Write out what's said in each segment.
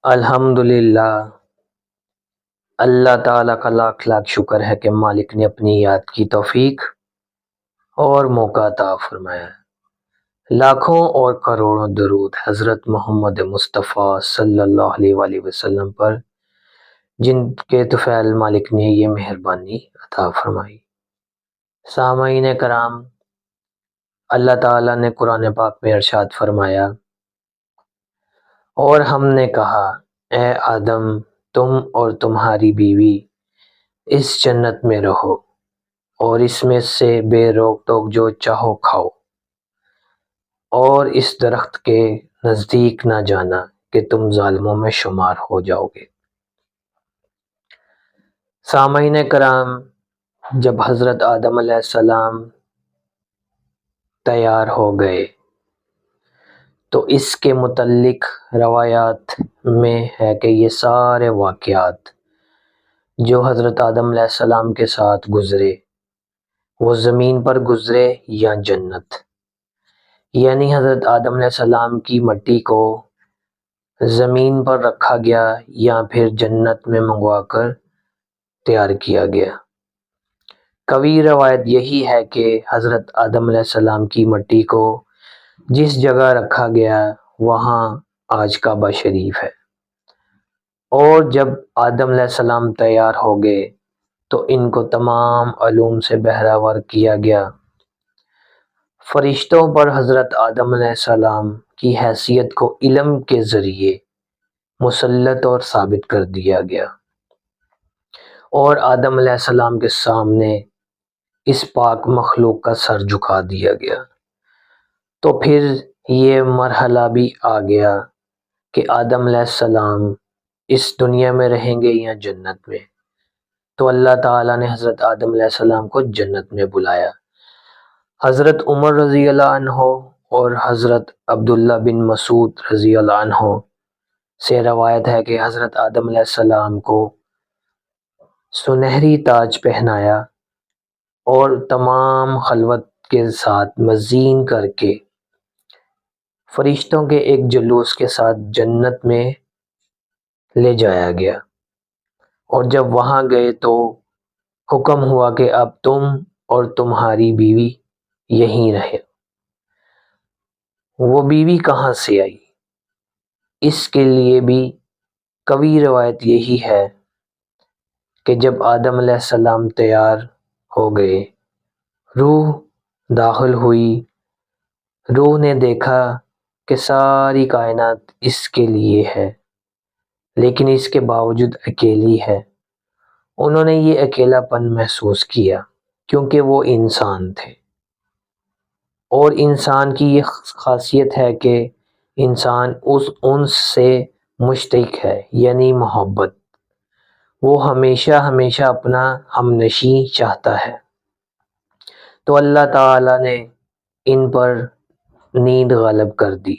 الحمدللہ، اللہ تعالیٰ کا لاکھ لاکھ شکر ہے کہ مالک نے اپنی یاد کی توفیق اور موقع عطا فرمایا۔ لاکھوں اور کروڑوں درود حضرت محمد مصطفیٰ صلی اللہ علیہ وآلہ وسلم پر، جن کے طفیل مالک نے یہ مہربانی عطا فرمائی۔ سامعین کرام، اللہ تعالیٰ نے قرآن پاک میں ارشاد فرمایا، اور ہم نے کہا اے آدم، تم اور تمہاری بیوی اس جنت میں رہو اور اس میں سے بے روک ٹوک جو چاہو کھاؤ، اور اس درخت کے نزدیک نہ جانا کہ تم ظالموں میں شمار ہو جاؤ گے۔ سامعین کرام، جب حضرت آدم علیہ السلام تیار ہو گئے تو اس کے متعلق روایات میں ہے کہ یہ سارے واقعات جو حضرت آدم علیہ السلام کے ساتھ گزرے، وہ زمین پر گزرے یا جنت، یعنی حضرت آدم علیہ السلام کی مٹی کو زمین پر رکھا گیا یا پھر جنت میں منگوا کر تیار کیا گیا۔ قوی روایت یہی ہے کہ حضرت آدم علیہ السلام کی مٹی کو جس جگہ رکھا گیا وہاں آج کعبہ شریف ہے، اور جب آدم علیہ السلام تیار ہو گئے تو ان کو تمام علوم سے بہرہ کیا گیا۔ فرشتوں پر حضرت آدم علیہ السلام کی حیثیت کو علم کے ذریعے مسلط اور ثابت کر دیا گیا، اور آدم علیہ السلام کے سامنے اس پاک مخلوق کا سر جھکا دیا گیا۔ تو پھر یہ مرحلہ بھی آ گیا کہ آدم علیہ السلام اس دنیا میں رہیں گے یا جنت میں، تو اللہ تعالیٰ نے حضرت آدم علیہ السلام کو جنت میں بلایا۔ حضرت عمر رضی اللہ عنہ اور حضرت عبداللہ بن مسعود رضی اللہ عنہ سے روایت ہے کہ حضرت آدم علیہ السلام کو سنہری تاج پہنایا اور تمام خلوت کے ساتھ مزین کر کے فرشتوں کے ایک جلوس کے ساتھ جنت میں لے جایا گیا، اور جب وہاں گئے تو حکم ہوا کہ اب تم اور تمہاری بیوی یہیں رہے۔ وہ بیوی کہاں سے آئی؟ اس کے لیے بھی قوی روایت یہی ہے کہ جب آدم علیہ السلام تیار ہو گئے، روح داخل ہوئی، روح نے دیکھا کہ ساری کائنات اس کے لیے ہے، لیکن اس کے باوجود اکیلی ہے۔ انہوں نے یہ اکیلا پن محسوس کیا کیونکہ وہ انسان تھے، اور انسان کی یہ خاصیت ہے کہ انسان اس انس سے مشتاق ہے، یعنی محبت۔ وہ ہمیشہ ہمیشہ اپنا ہمنشیں چاہتا ہے۔ تو اللہ تعالیٰ نے ان پر نیند غالب کر دی۔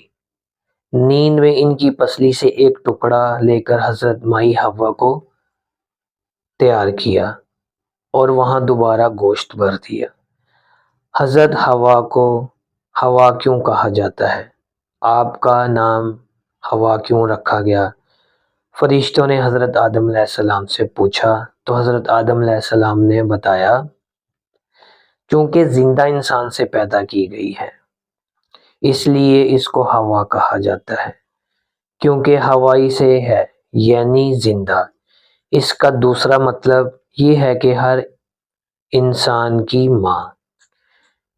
نیند میں ان کی پسلی سے ایک ٹکڑا لے کر حضرت مائی حوا کو تیار کیا اور وہاں دوبارہ گوشت بھر دیا۔ حضرت حوا کو حوا کیوں کہا جاتا ہے؟ آپ کا نام حوا کیوں رکھا گیا؟ فرشتوں نے حضرت آدم علیہ السلام سے پوچھا تو حضرت آدم علیہ السلام نے بتایا، چونکہ زندہ انسان سے پیدا کی گئی ہے اس لیے اس کو حوا کہا جاتا ہے، کیونکہ ہوائی سے ہے یعنی زندہ۔ اس کا دوسرا مطلب یہ ہے کہ ہر انسان کی ماں،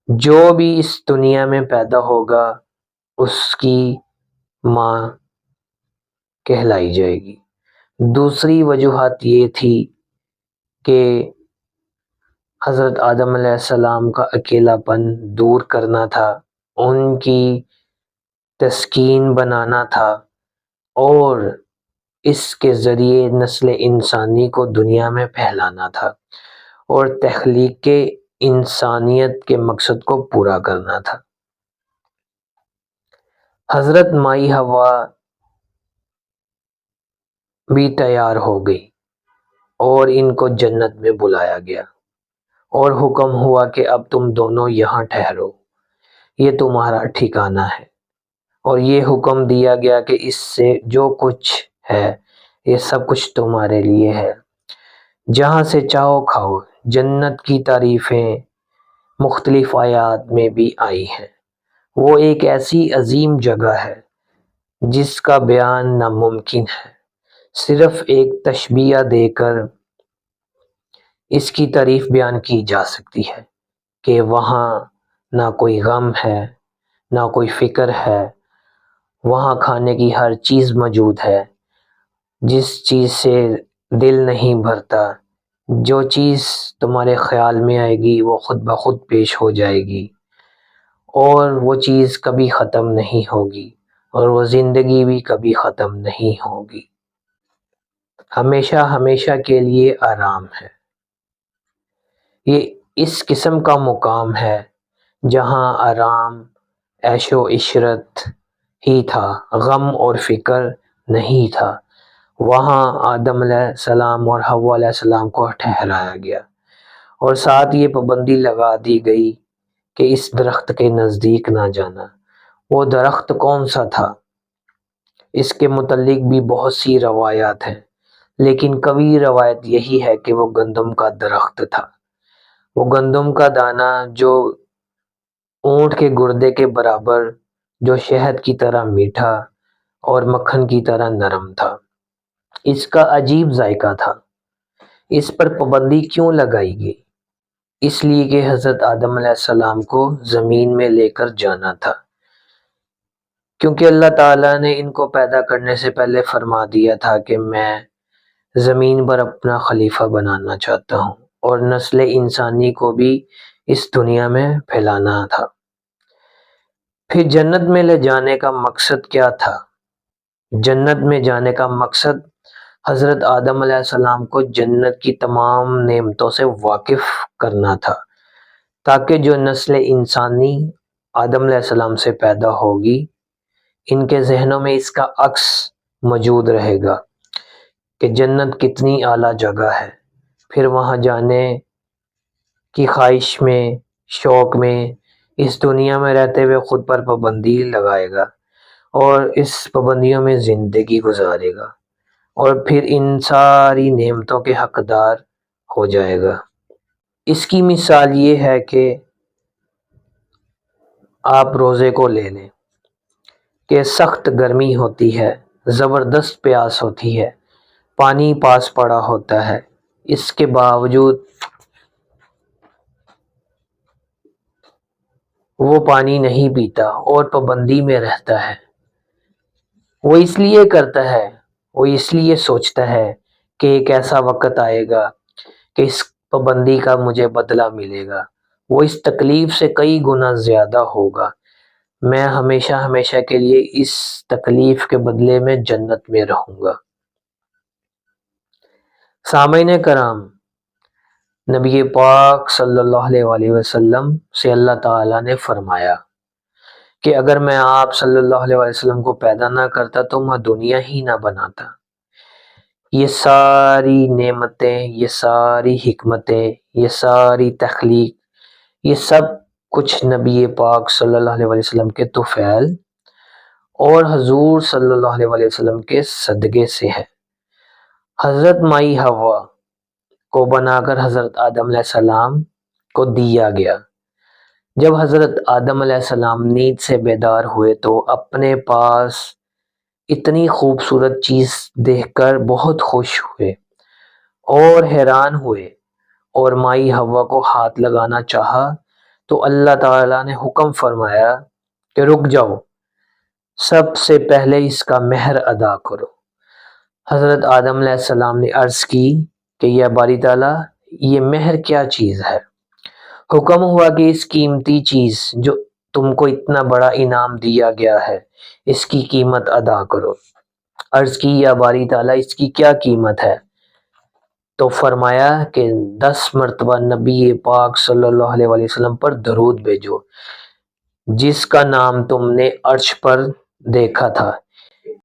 جو بھی اس دنیا میں پیدا ہوگا اس کی ماں کہلائی جائے گی۔ دوسری وجوہات یہ تھی کہ حضرت آدم علیہ السلام کا اکیلا پن دور کرنا تھا، ان کی تسکین بنانا تھا، اور اس کے ذریعے نسل انسانی کو دنیا میں پھیلانا تھا، اور تخلیق انسانیت کے مقصد کو پورا کرنا تھا۔ حضرت مائی حوا بھی تیار ہو گئی اور ان کو جنت میں بلایا گیا، اور حکم ہوا کہ اب تم دونوں یہاں ٹھہرو، یہ تمہارا ٹھکانہ ہے۔ اور یہ حکم دیا گیا کہ اس سے جو کچھ ہے، یہ سب کچھ تمہارے لیے ہے، جہاں سے چاہو کھاؤ۔ جنت کی تعریفیں مختلف آیات میں بھی آئی ہیں۔ وہ ایک ایسی عظیم جگہ ہے جس کا بیان ناممکن ہے۔ صرف ایک تشبیہ دے کر اس کی تعریف بیان کی جا سکتی ہے کہ وہاں نہ کوئی غم ہے، نہ کوئی فکر ہے، وہاں کھانے کی ہر چیز موجود ہے، جس چیز سے دل نہیں بھرتا، جو چیز تمہارے خیال میں آئے گی وہ خود بخود پیش ہو جائے گی، اور وہ چیز کبھی ختم نہیں ہوگی، اور وہ زندگی بھی کبھی ختم نہیں ہوگی، ہمیشہ ہمیشہ کے لیے آرام ہے۔ یہ اس قسم کا مقام ہے جہاں آرام، عیش و عشرت ہی تھا، غم اور فکر نہیں تھا۔ وہاں آدم علیہ السلام اور حوا علیہ السلام کو ٹھہرایا گیا، اور ساتھ یہ پابندی لگا دی گئی کہ اس درخت کے نزدیک نہ جانا۔ وہ درخت کون سا تھا؟ اس کے متعلق بھی بہت سی روایات ہیں، لیکن قوی روایت یہی ہے کہ وہ گندم کا درخت تھا۔ وہ گندم کا دانہ جو اونٹ کے گردے کے برابر، جو شہد کی طرح میٹھا اور مکھن کی طرح نرم تھا۔ اس کا عجیب ذائقہ تھا۔ اس پر پابندی کیوں لگائی گئی؟ اس لیے کہ حضرت آدم علیہ السلام کو زمین میں لے کر جانا تھا، کیونکہ اللہ تعالیٰ نے ان کو پیدا کرنے سے پہلے فرما دیا تھا کہ میں زمین پر اپنا خلیفہ بنانا چاہتا ہوں، اور نسل انسانی کو بھی اس دنیا میں پھیلانا تھا۔ پھر جنت میں لے جانے کا مقصد کیا تھا؟ جنت میں جانے کا مقصد حضرت آدم علیہ السلام کو جنت کی تمام نعمتوں سے واقف کرنا تھا، تاکہ جو نسل انسانی آدم علیہ السلام سے پیدا ہوگی، ان کے ذہنوں میں اس کا عکس موجود رہے گا کہ جنت کتنی اعلیٰ جگہ ہے۔ پھر وہاں جانے کی خواہش میں، شوق میں، اس دنیا میں رہتے ہوئے خود پر پابندی لگائے گا، اور اس پابندیوں میں زندگی گزارے گا، اور پھر ان ساری نعمتوں کے حقدار ہو جائے گا۔ اس کی مثال یہ ہے کہ آپ روزے کو لے لیں کہ سخت گرمی ہوتی ہے، زبردست پیاس ہوتی ہے، پانی پاس پڑا ہوتا ہے، اس کے باوجود وہ پانی نہیں پیتا اور پابندی میں رہتا ہے۔ وہ اس لیے کرتا ہے، وہ اس لیے سوچتا ہے کہ ایک ایسا وقت آئے گا کہ اس پابندی کا مجھے بدلہ ملے گا، وہ اس تکلیف سے کئی گنا زیادہ ہوگا، میں ہمیشہ ہمیشہ کے لیے اس تکلیف کے بدلے میں جنت میں رہوں گا۔ سامعین کرام، نبی پاک صلی اللہ علیہ وآلہ وسلم سے اللہ تعالیٰ نے فرمایا کہ اگر میں آپ صلی اللہ علیہ وآلہ وسلم کو پیدا نہ کرتا تو میں دنیا ہی نہ بناتا۔ یہ ساری نعمتیں، یہ ساری حکمتیں، یہ ساری تخلیق، یہ سب کچھ نبی پاک صلی اللہ علیہ وآلہ وسلم کے طفیل اور حضور صلی اللہ علیہ وآلہ وسلم کے صدقے سے ہے۔ حضرت مائی حوا کو بنا کر حضرت آدم علیہ السلام کو دیا گیا۔ جب حضرت آدم علیہ السلام نیند سے بیدار ہوئے تو اپنے پاس اتنی خوبصورت چیز دیکھ کر بہت خوش ہوئے اور حیران ہوئے، اور مائی حوا کو ہاتھ لگانا چاہا تو اللہ تعالیٰ نے حکم فرمایا کہ رک جاؤ، سب سے پہلے اس کا مہر ادا کرو۔ حضرت آدم علیہ السلام نے عرض کی کہ یا باری تعالیٰ، یہ مہر کیا چیز ہے؟ حکم ہوا کہ اس قیمتی چیز جو تم کو اتنا بڑا انعام دیا گیا ہے، اس کی قیمت ادا کرو۔ عرض کی یا باری تعالیٰ، اس کی کیا قیمت ہے؟ تو فرمایا کہ 10 مرتبہ نبی پاک صلی اللہ علیہ وآلہ وسلم پر درود بھیجو، جس کا نام تم نے عرش پر دیکھا تھا،